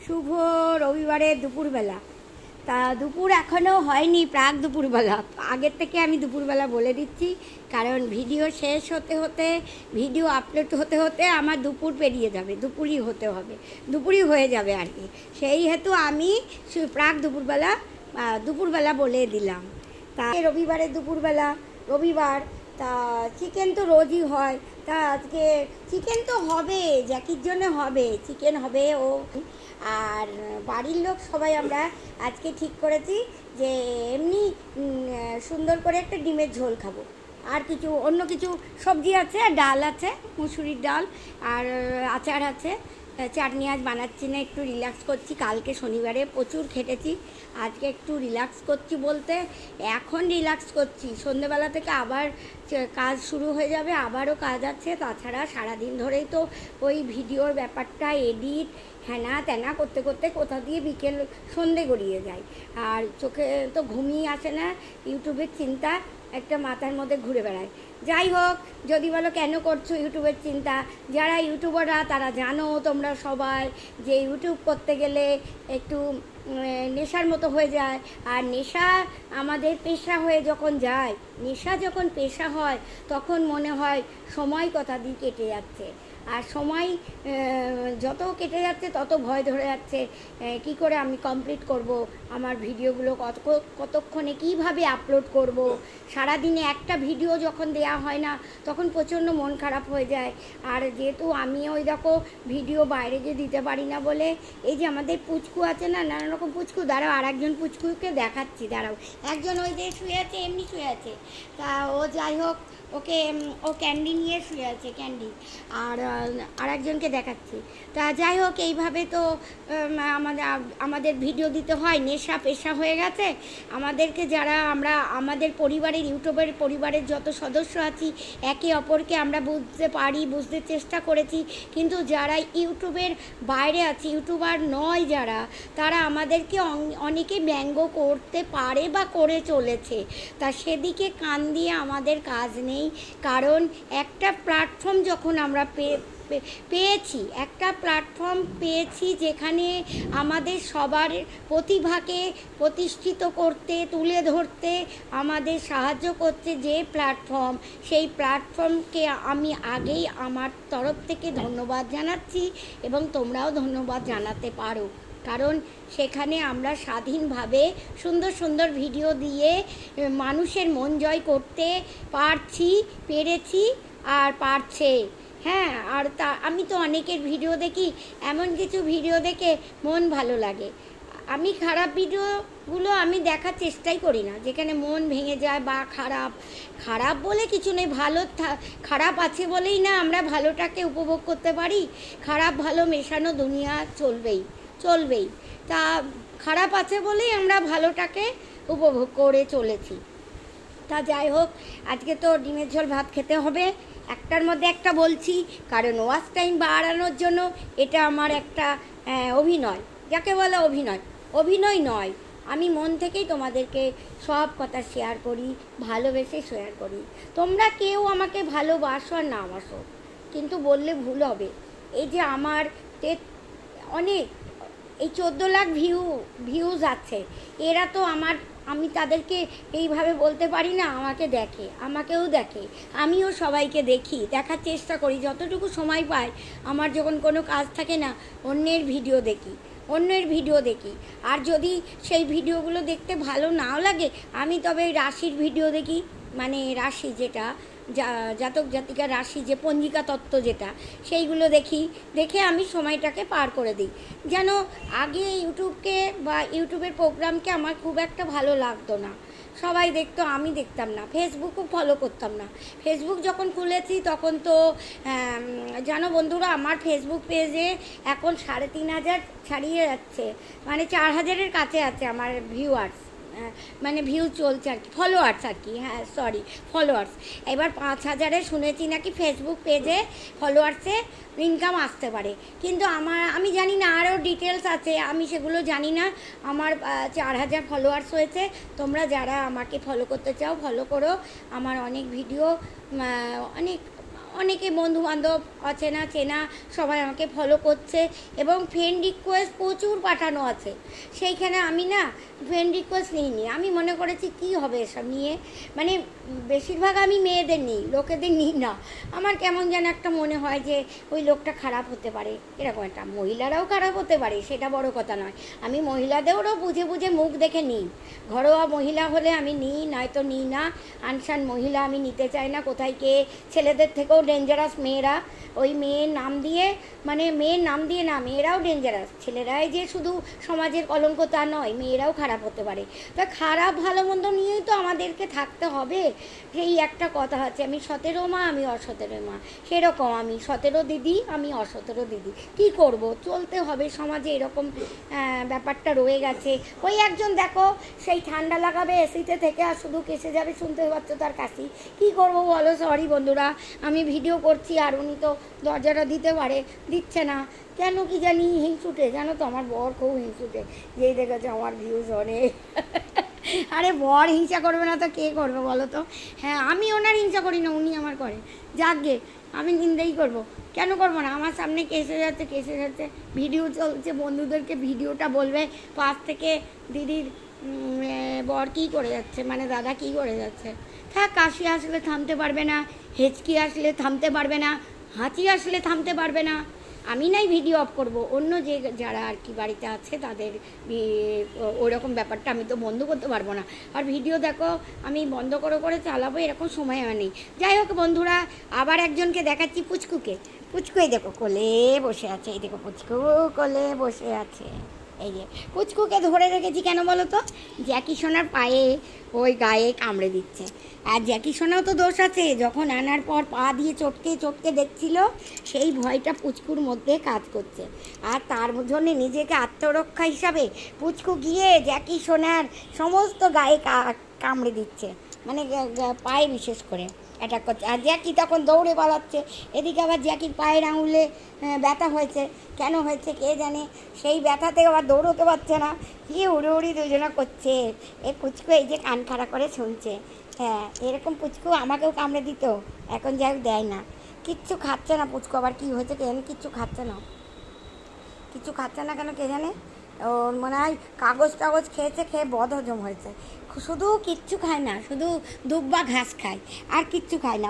শুভ রবিবারের দুপুরবেলা। তা দুপুর এখনও হয়নি, প্রাক দুপুরবেলা। আগের থেকে আমি দুপুরবেলা বলে দিচ্ছি, কারণ ভিডিও শেষ হতে হতে, ভিডিও আপলোড হতে হতে আমার দুপুর পেরিয়ে যাবে, দুপুরই হতে হবে, দুপুরই হয়ে যাবে আর কি। সেই হেতু আমি প্রাক দুপুরবেলা বলে দিলাম। তা রবিবারের দুপুরবেলা, রবিবার, তা চিকেন তো রোজই হয়। তা আজকে চিকেন তো হবে, জ্যাকির জন্য হবে, চিকেন হবে। আর বাড়ির লোক সবাই আমরা আজকে ঠিক করেছি যে এমনি সুন্দর করে একটা ডিমের ঝোল খাবো। আর অন্য কিছু সবজি আছে, ডাল আছে, মুসুরির ডাল, আর আচার আছে, চাটনি আজ বানাচ্ছি না, একটু রিল্যাক্স করছি। কালকে শনিবারে প্রচুর খেটেছি, আজকে একটু রিল্যাক্স করছি বলতে এখন রিল্যাক্স করছি, সন্ধ্যেবেলা থেকে আবার কাজ শুরু হয়ে যাবে, আবারও কাজ আছে। তাছাড়া সারাদিন ধরেই তো ওই ভিডিওর ব্যাপারটা এডিট হ্যানা ত্যানা করতে করতে কোথা দিয়ে বিকেল সন্ধে গড়িয়ে যায়, আর চোখে তো ঘুমিয়ে আসে না, ইউটিউবের চিন্তা একটা মাথার মধ্যে ঘুরে বেড়ায়। যাই হোক, যদি বলো কেন করছো ইউটিউবের চিন্তা, যারা ইউটিউবাররা তারা জানো তোমরা সবাই যে ইউটিউব করতে গেলে একটু নেশার মতো হয়ে যায়। আর নেশা আমাদের পেশা হয়ে যখন যায়, নেশা যখন পেশা হয় তখন মনে হয় সময় কথা দিয়ে কেটে যাচ্ছে, আর সময় যত কেটে যাচ্ছে তত ভয় ধরে যাচ্ছে কি করে আমি কমপ্লিট করব, আমার ভিডিওগুলো কতক্ষণে কিভাবে আপলোড করব। সারাদিনে একটা ভিডিও যখন দেয়া হয় না তখন প্রচণ্ড মন খারাপ হয়ে যায়। আর যেহেতু আমি ওই দেখো ভিডিও বাইরে যে দিতে পারি না বলে, এই যে আমাদের পুচকু আছে না, নানা রকম পুচকু, দাঁড়াও আর একজন পুচকুকে দেখাচ্ছি, দাঁড়াও, একজন ওই যে শুয়ে আছে, এমনি শুয়ে আছে। তা ও যাই হোক, ও ক্যান্ডি নিয়ে শুয়ে আছে, ক্যান্ডি, আর একজনকে দেখাচ্ছি। তা যাই হোক, এইভাবে তো আমাদের ভিডিও দিতে হয়, নেশা পেশা হয়ে গেছে আমাদেরকে। যারা আমরা আমাদের পরিবারের ইউটিউবের পরিবারের যত সদস্য আছি, একে অপরকে আমরা বুঝতে চেষ্টা করেছি, কিন্তু যারা ইউটিউবের বাইরে আছে, ইউটিউবার নয় যারা, তারা আমাদেরকে অনেকে ব্যঙ্গ করতে পারে বা করে চলেছে। তা সেদিকে কান দিয়ে আমাদের কাজ নেই, কারণ একটা প্ল্যাটফর্ম যখন আমরা একটা প্ল্যাটফর্ম পেয়েছি যেখানে আমাদের সবার প্রতিভাকে প্রতিষ্ঠিত করতে, তুলে ধরতে আমাদের সাহায্য করছে যে প্ল্যাটফর্ম, সেই প্ল্যাটফর্মকে আমি আগেই আমার তরফ থেকে ধন্যবাদ জানাচ্ছি, এবং তোমরাও ধন্যবাদ জানাতে পারো, কারণ সেখানে আমরা স্বাধীনভাবে সুন্দর সুন্দর ভিডিও দিয়ে মানুষের মন জয় করতে পেরেছি আর পারছে। হ্যাঁ, আর আমি তো অনেকের ভিডিও দেখি, এমন কিছু ভিডিও দেখে মন ভালো লাগে। আমি খারাপ ভিডিওগুলো আমি দেখার চেষ্টাই করি না, যেখানে মন ভেঙে যায় বা খারাপ বলে কিছু নেই, খারাপ আছে বলেই না আমরা ভালোটাকে উপভোগ করতে পারি। খারাপ ভালো মেশানো দুনিয়া চলবেই। তা খারাপ আছে বলেই আমরা ভালোটাকে উপভোগ করে চলেছি। তা যাই হোক, আজকে তো ডিমের ঝোল ভাত খেতে হবে, একটার মধ্যে একটা বলছি, কারণ ওয়াচ টাইম বাড়ানোর জন্য। এটা আমার একটা অভিনয়, যাকে বলে অভিনয় নয়, আমি মন থেকেই তোমাদেরকে সব কথা শেয়ার করি, ভালোবেসে শেয়ার করি। তোমরা কেউ আমাকে ভালোবাসো আর না বাসো, কিন্তু বললে ভুল হবে, এই যে আমার অনেক এই 14 লাখ ভিউজ আছে, এরা তো আমি তাদেরকে এইভাবে বলতে পারি না, আমাকেও দেখে, আমিও সবাইকে দেখার চেষ্টা করি যতটুকু সময় পাই। আমার যখন কোনো কাজ থাকে না, অন্যের ভিডিও দেখি, আর যদি সেই ভিডিওগুলো দেখতে ভালো নাও লাগে, আমি তবে রাশির ভিডিও দেখি, মানে রাশি যেটা জাতক জাতিকার রাশি, যে পঞ্জিকা তত্ত্ব যেটা, সেইগুলো দেখে আমি সময়টাকে পার করে দিই। যেন আগে ইউটিউবের প্রোগ্রামকে আমার খুব একটা ভালো লাগতো না, সবাই দেখতো, আমি দেখতাম না, ফেসবুকও ফলো করতাম না। ফেসবুক যখন খুলেছি তখন তো জানো বন্ধুরা, আমার ফেসবুক পেজে এখন 3,500 ছাড়িয়ে যাচ্ছে, মানে 4,000-এর কাছে আছে আমার ভিউয়ার্স, মানে ভিউ চলছে আর কি, ফলোয়ার্স আর কি, হ্যাঁ সরি ফলোয়ার্স। এবার 5,000-এ শুনেছি নাকি ফেসবুক পেজে ফলোয়ার্সে ইনকাম আসতে পারে, কিন্তু আমি জানি না, আরও ডিটেলস আছে, আমি সেগুলো জানি না। আমার 4,000 ফলোয়ার্স হয়েছে। তোমরা যারা আমাকে ফলো করতে চাও ফলো করো, আমার অনেক ভিডিও, অনেকে বন্ধুবান্ধব অচেনা চেনা সবাই আমাকে ফলো করছে এবং ফ্রেন্ড রিকোয়েস্ট প্রচুর পাঠানো আছে। সেইখানে আমি না ফ্রেন্ড রিকোয়েস্ট নিইনি। আমি মনে করেছি কি হবে এসব নিয়ে, মানে বেশিরভাগ আমি মেয়েদের নিই, লোকেদের নিই না। আমার কেমন যেন একটা মনে হয় যে ওই লোকটা খারাপ হতে পারে, এরকম একটা। মহিলারাও খারাপ হতে পারে, সেটা বড় কথা নয়। আমি মহিলাদেরও বুঝে বুঝে মুখ দেখে নিই। ঘরোয়া মহিলা হলে আমি নিই, নয়তো নিই না। আনসান মহিলা আমি নিতে চাই না। কোথায় কে ছেলেদের থেকেও ডেঞ্জারাস মেয়েরা, ওই মেয়ের নাম দিয়ে, মানে মেয়ের নাম দিয়ে না, মেয়েরাও ডেঞ্জারাস। ছেলেরাই যে শুধু সমাজের কলঙ্ক তা নয়, মেয়েরাও খারাপ হতে পারে। তা খারাপ ভালো মন্দ নিয়েই তো আমাদেরকে থাকতে হবে। সেই একটা কথা আছে, আমি 17 মা, আমি অ17 মা। সেরকম আমি 17 দিদি, আমি অ17 দিদি। কি করব, চলতে হবে। সমাজে এরকম ব্যাপারটা রয়ে গেছে। ওই একজন দেখো সেই ঠান্ডা লাগাবে এসিতে থেকে আর শুধু কেসে যাবে, শুনতে পাচ্ছ তার কাশি। কি করব বলো? সরি বন্ধুরা, আমি ভিডিও করছি আর উনি তো দরজাটা দিতে পারে, দিচ্ছে না কেন কি জানি। হিংসুটে জানো তো, আমার বর খুব হিংসুটে। যেই দেখেছে আমার ভিউজ অনেক। আরে বর হিংসা করবে না তো কে করবে বলো তো? হ্যাঁ, আমি ওনার হিংসা করি না, উনি আমার করে। যাকগে, আমি নিন্দাই করব, কেন করবো না? আমার সামনে কেসে যাচ্ছে, ভিডিও চলছে, বন্ধুদেরকে ভিডিওটা বলবে পাশ থেকে দিদির বর কী করে যাচ্ছে, মানে দাদা কী করে যাচ্ছে। থাক, কাশি আসলে থামতে পারবে না, হেঁচকি আসলে থামতে পারবে না, হাঁচি আসলে থামতে পারবে না। আমি নাই ভিডিও অফ করব, অন্য যে যারা আর কি বাড়িতে আছে তাদের ওইরকম ব্যাপারটা আমি তো বন্ধ করতে পারবো না। আর ভিডিও দেখো আমি বন্ধ করে চালাবো এরকম সময় আমার নেই। যাই হোক বন্ধুরা, আবার একজনকে দেখাচ্ছি, পুচকুকে। পুচকুই দেখো কোলে বসে আছে, এই দেখো পুচকু কোলে বসে আছে। এই যে পুচকুকে ধরে রেখেছি কেন বলো তো? জ্যাকি সোনার পায়ে ওই গায়ে কামড়ে দিচ্ছে। আর জ্যাকি সোনাও তো দোষ আছে, যখন আনার পর পা দিয়ে চটকে দেখছিল, সেই ভয়টা পুচকুর মধ্যে কাজ করছে। আর তার জন্য নিজেকে আত্মরক্ষা হিসাবে পুচকু গিয়ে জ্যাকি সোনার সমস্ত গায়ে কামড়ে দিচ্ছে, মানে পায়ে বিশেষ করে অ্যাটাক করছে। আর জ্যাকি তখন দৌড়ে পালাচ্ছে। এদিকে আবার জ্যাকির পায়ের আঙুলে ব্যথা হয়েছে, কেন হয়েছে কে জানে। সেই ব্যথাতে আবার দৌড়তে পারছে না, কি উড়ি দুজনা করছে। এই পুচকু এই যে কান খাড়া করে শুনছে। হ্যাঁ, এরকম পুচকু আমাকেও কামড়ে দিত, এখন যাই দেয় না। কিচ্ছু খাচ্ছে না পুচকু, আবার কী হয়েছে কে জানে, কিচ্ছু খাচ্ছে না কেন কে জানে। ওর মনে হয় কাগজ টাগজ খেয়েছে, খেয়ে বদহজম হয়েছে। শুধু কিচ্ছু খায় না, শুধু দুব্বা ঘাস খায়, আর কিচ্ছু খায় না।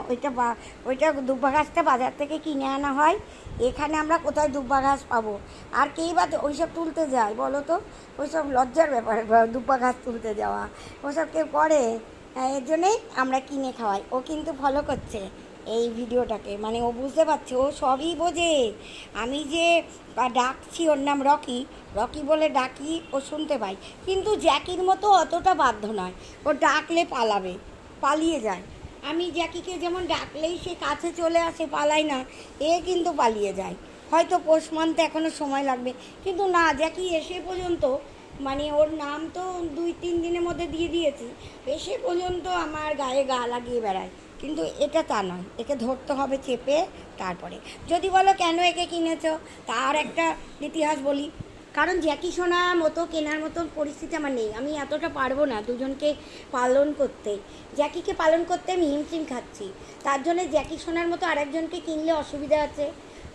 ওইটা দুব্বা ঘাসটা বাজার থেকে কিনে আনা হয়। এখানে আমরা কোথায় দুব্বা ঘাস পাবো? আর কেই বা ওইসব তুলতে যায় বলো তো? ওইসব লজ্জার ব্যাপার, দুব্বা ঘাস তুলতে যাওয়া, ওসব কেউ করে? এর জন্যেই আমরা কিনে খাওয়াই। ও কিন্তু ফলো করছে এই ভিডিওটাকে, মানে ও বুঝতে পারছে, ও সবই বোঝে। আমি যে ডাকছি, ওর নাম রকি বলে ডাকি, ও শুনতে পাই। কিন্তু জ্যাকির মতো অতটা বাধ্য নয়, ও ডাকলে পালিয়ে যায়। আমি জ্যাকিকে যেমন ডাকলেই সে কাছে চলে আসে, পালায় না, এ কিন্তু পালিয়ে যায়। হয়তো পোষ মানতে এখনও সময় লাগবে, কিন্তু না, জ্যাকি এসে পর্যন্ত, মানে ওর নাম তো 2-3 দিনের মধ্যে দিয়ে দিয়েছি, এসে পর্যন্ত আমার গায়ে গা লাগিয়ে বেড়ায়। কিন্তু এটা তা নয়, একে ধরতে হবে চেপে। তারপরে যদি বলো কেন একে কিনেছো, তার একটা ইতিহাস বলি। কারণ জ্যাকি সোনা মতো কেনার মতন পরিস্থিতি আমার নেই, আমি এতটা পারবো না দুজনকে পালন করতে। জ্যাকিকে পালন করতে আমি হিমশিম খাচ্ছি, তার জন্য জ্যাকি সোনার মতো আরেকজনকে কিনলে অসুবিধা আছে।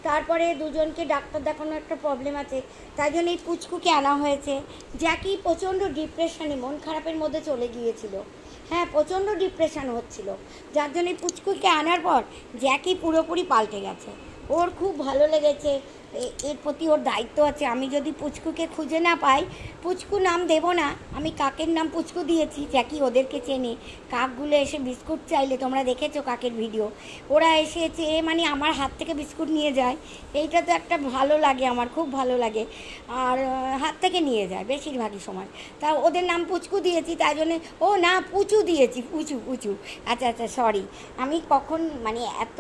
তারপরে দুজনকে ডাক্তার দেখানোর একটা প্রবলেম আছে, তাই জন্য এই পুচকুকে আনা হয়েছে। জ্যাকি প্রচণ্ড ডিপ্রেশনে, মন খারাপের মধ্যে চলে গিয়েছিল। হ্যাঁ, প্রচণ্ড ডিপ্রেশন হচ্ছিল, যার জন্য এই পুচকুকে আনার পর জ্যাকি পুরোপুরি পাল্টে গেছে। ওর খুব ভালো লেগেছে, এর প্রতি ওর দায়িত্ব আছে। আমি যদি পুচকুকে খুঁজে না পাই, পুচকু নাম দেব না, আমি কাকের নাম পুচকু দিয়েছি, জ্যাকি ওদেরকে চেনে। কাকগুলো এসে বিস্কুট চাইলে, তোমরা দেখেছো কাকের ভিডিও, ওরা এসে চেয়ে মানে আমার হাত থেকে বিস্কুট নিয়ে যায়। এইটা তো একটা ভালো লাগে, আমার খুব ভালো লাগে। আর হাত থেকে নিয়ে যায় বেশিরভাগই সময়। তা ওদের নাম পুচকু দিয়েছি, তাই জন্যে, ও না পুচু দিয়েছি, পুচু। আচ্ছা সরি, আমি কখন মানে এত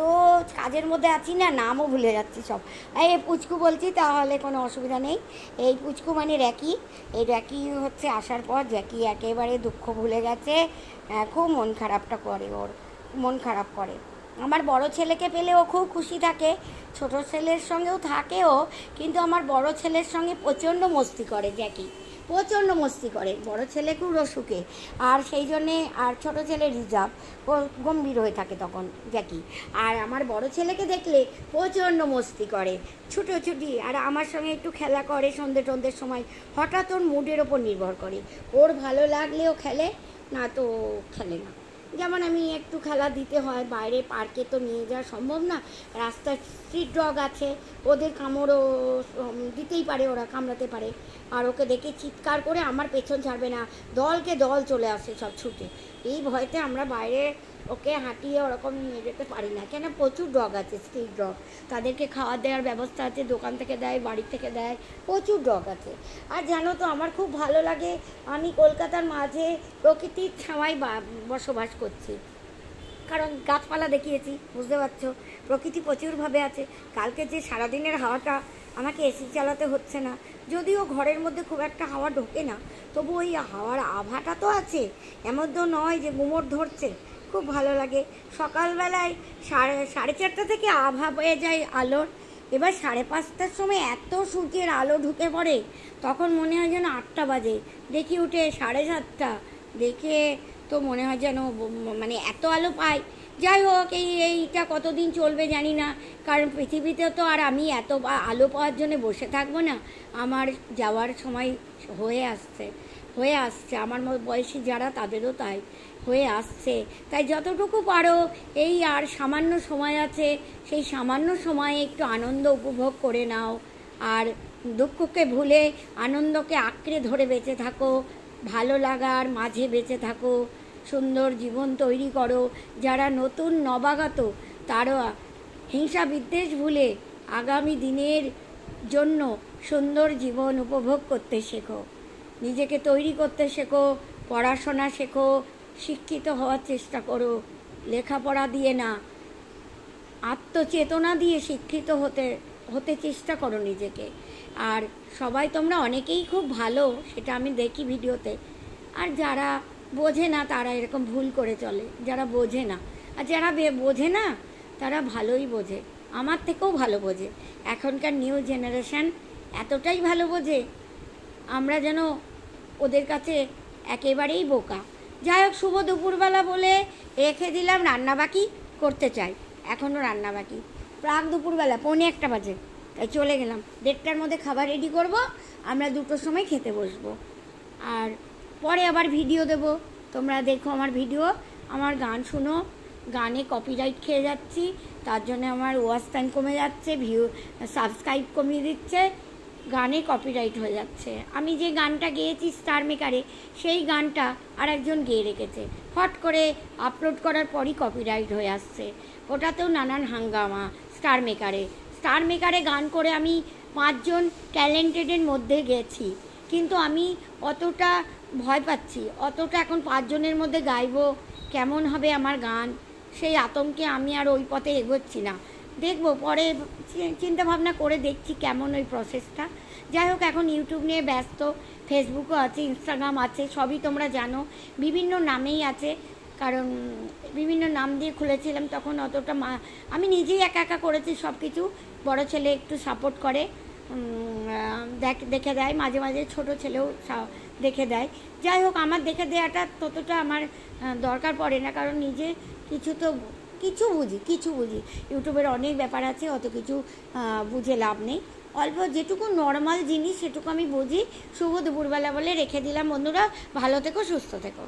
কাজের মধ্যে আছি না, নামও ভুলে যাচ্ছি সব। এই পুচকু বলছি, তাহলে কোনো অসুবিধা নেই। এই পুচকু মানে র্যাকি। এই র্যাকি হচ্ছে আসার পর জ্যাকি একেবারে দুঃখ ভুলে গেছে, খুব মন খারাপ করে। আমার বড় ছেলেকে পেলে ও খুব খুশি থাকে, ছোট ছেলের সঙ্গেও থাকেও, কিন্তু আমার বড় ছেলের সঙ্গে প্রচণ্ড মস্তি করে জ্যাকি। প্রচণ্ড মস্তি করে। বড় ছেলে খুব রসুকে, আর সেই জন্যে আর ছোটো ছেলে রিজার্ভ, ও গম্ভীর হয়ে থাকে তখন জ্যাকি। আর আমার বড় ছেলেকে দেখলে প্রচণ্ড মস্তি করে, ছুটোছুটি, আর আমার সঙ্গে একটু খেলা করে সন্ধ্যের সময়। হঠাৎ ওর মুডের ওপর নির্ভর করে, ওর ভালো লাগলেও খেলে, না তো খেলে না। যেমন আমি একটু খেলা দিতে হয়, বাইরে পার্কে তো নিয়ে যাওয়া সম্ভব না, রাস্তার স্ট্রিট ডগ আছে, ওদের কামড়ও দিতেই পারে, ওরা কামড়াতে পারে। আর ওকে দেখে চিৎকার করে আমার পেছন ছাড়বে না, দলকে দল চলে আসে সব ছুটে। এই ভয়তে আমরা বাইরে ওকে হাঁটিয়ে ওরকম নিয়ে যেতে পারি না, কেন প্রচুর ডগ আছে, স্ট্রিট ডগ, তাদেরকে খাওয়া দেওয়ার ব্যবস্থা আছে, দোকান থেকে দেয়, বাড়ি থেকে দেয়, প্রচুর ডগ আছে। আর জানো তো আমার খুব ভালো লাগে, আমি কলকাতার মাঝে প্রকৃতির ছাওয়ায় বসবাস করছি, কারণ গাছপালা দেখিয়েছি, বুঝতে পারছো, প্রকৃতি প্রচুরভাবে আছে। কালকে যে সারাদিনের হাওয়াটা, আমাকে এসি চালাতে হচ্ছে না, যদিও ঘরের মধ্যে খুব একটা হাওয়া ঢোকে না, তবু ওই হাওয়ার আভাটা তো আছে, এমন তো নয় যে গুমোট ধরছে, খুব ভালো লাগে। সকালবেলায় সাড়ে 4টা থেকে আভা পেয়ে যায় আলোর, এবার 5:30টার সময় এত সূর্যের আলো ঢুকে পড়ে, তখন মনে হয় যেন 8টা বাজে, দেখি উঠে 7:30, দেখে তো মনে হয় যেন মানে এত আলো পাই। যাই হোক, এইটা কতদিন চলবে জানি না, কারণ পৃথিবীতে তো আর আমি এত আলো পাওয়ার জন্য বসে থাকবো না, আমার যাওয়ার সময় হয়ে আসছে, আমার বয়সী যারা তাদেরও তাই হয়ে আসছে। তাই যতটুকু পারো, এই আর সামান্য সময় আছে, সেই সামান্য সময়ে একটু আনন্দ উপভোগ করে নাও, আর দুঃখকে ভুলে আনন্দকে আঁকড়ে ধরে বেঁচে থাকো, ভালো লাগার মাঝে বেঁচে থাকো, সুন্দর জীবন তৈরি করো। যারা নতুন নবাগত, তারা হিংসা বিদ্বেষ ভুলে আগামী দিনের জন্য সুন্দর জীবন উপভোগ করতে শেখো, নিজেকে তৈরি করতে শেখো, পড়াশোনা শেখো, শিক্ষিত হওয়ার চেষ্টা করো, লেখাপড়া দিয়ে না, আত্মচেতনা দিয়ে শিক্ষিত হতে চেষ্টা করো নিজেকে। আর সবাই তোমরা অনেকেই খুব ভালো, সেটা আমি দেখি ভিডিওতে, আর যারা বোঝে না তারা এরকম ভুল করে চলে, যারা বোঝে না। আর যারা বোঝে না তারা ভালোই বোঝে, আমার থেকেও ভালো বোঝে। এখনকার নিউ জেনারেশান এতটাই ভালো বোঝে, আমরা যেন ওদের কাছে একেবারেই বোকা। যাই হোক, শুভ দুপুরবেলা বলে রেখে দিলাম, রান্না বাকি করতে চাই, এখনও রান্না বাকি, প্রাক দুপুরবেলা 1:45 বাজে, তাই চলে গেলাম। 1:30টার মধ্যে খাবার রেডি করব, আমরা 2টোর সময় খেতে বসবো। আর পরে আবার ভিডিও দেব, তোমরা দেখো আমার ভিডিও, আমার গান শুনো। গানে কপিরাইট খেয়ে যাচ্ছি, তার জন্য আমার ওয়াচ টাইম কমে যাচ্ছে, সাবস্ক্রাইব কমিয়ে দিচ্ছে, গানে কপিরাইট হয়ে যাচ্ছে। আমি যে গানটা গেয়েছি স্টার মেকারে, সেই গানটা আর একজন গেয়ে রেখেছে, ফট করে আপলোড করার পরই কপিরাইট হয়ে আসছে। ওটাতেও নানান হাঙ্গামা। স্টার মেকারে গান করে আমি 5 জন ট্যালেন্টেডের মধ্যে গেছি, কিন্তু আমি অতটা ভয় পাচ্ছি, অতটা এখন 5 জনের মধ্যে গাইবো, কেমন হবে আমার গান, সেই আতঙ্কে আমি আর ওই পথে এগোচ্ছি না। দেখবো পরে, চিন্তা ভাবনা করে দেখছি কেমন ওই প্রসেসটা। যাই হোক, এখন ইউটিউব নিয়ে ব্যস্ত, ফেসবুকও আছে, ইনস্টাগ্রাম আছে, সবই তোমরা জানো, বিভিন্ন নামেই আছে, কারণ বিভিন্ন নাম দিয়ে খুলেছিলাম, তখন অতটা আমি নিজেই একা করেছি সব কিছু। বড় ছেলে একটু সাপোর্ট করে, দেখে দেয়, মাঝে মাঝে ছোট ছেলেও দেখে দেয়। যাই হোক, আমার দেখে দেওয়াটা ততটা আমার দরকার পড়ে না, কারণ নিজে কিছু বুঝি, ইউটিউবের অনেক ব্যাপার আছে, অত কিছু বুঝে লাভ নেই, অল্প যেটুকু নর্মাল জিনিস সেটুকু আমি বুঝি। শুভ দুপুরবেলা বলে রেখে দিলাম বন্ধুরা, ভালো থেকো, সুস্থ থেকো।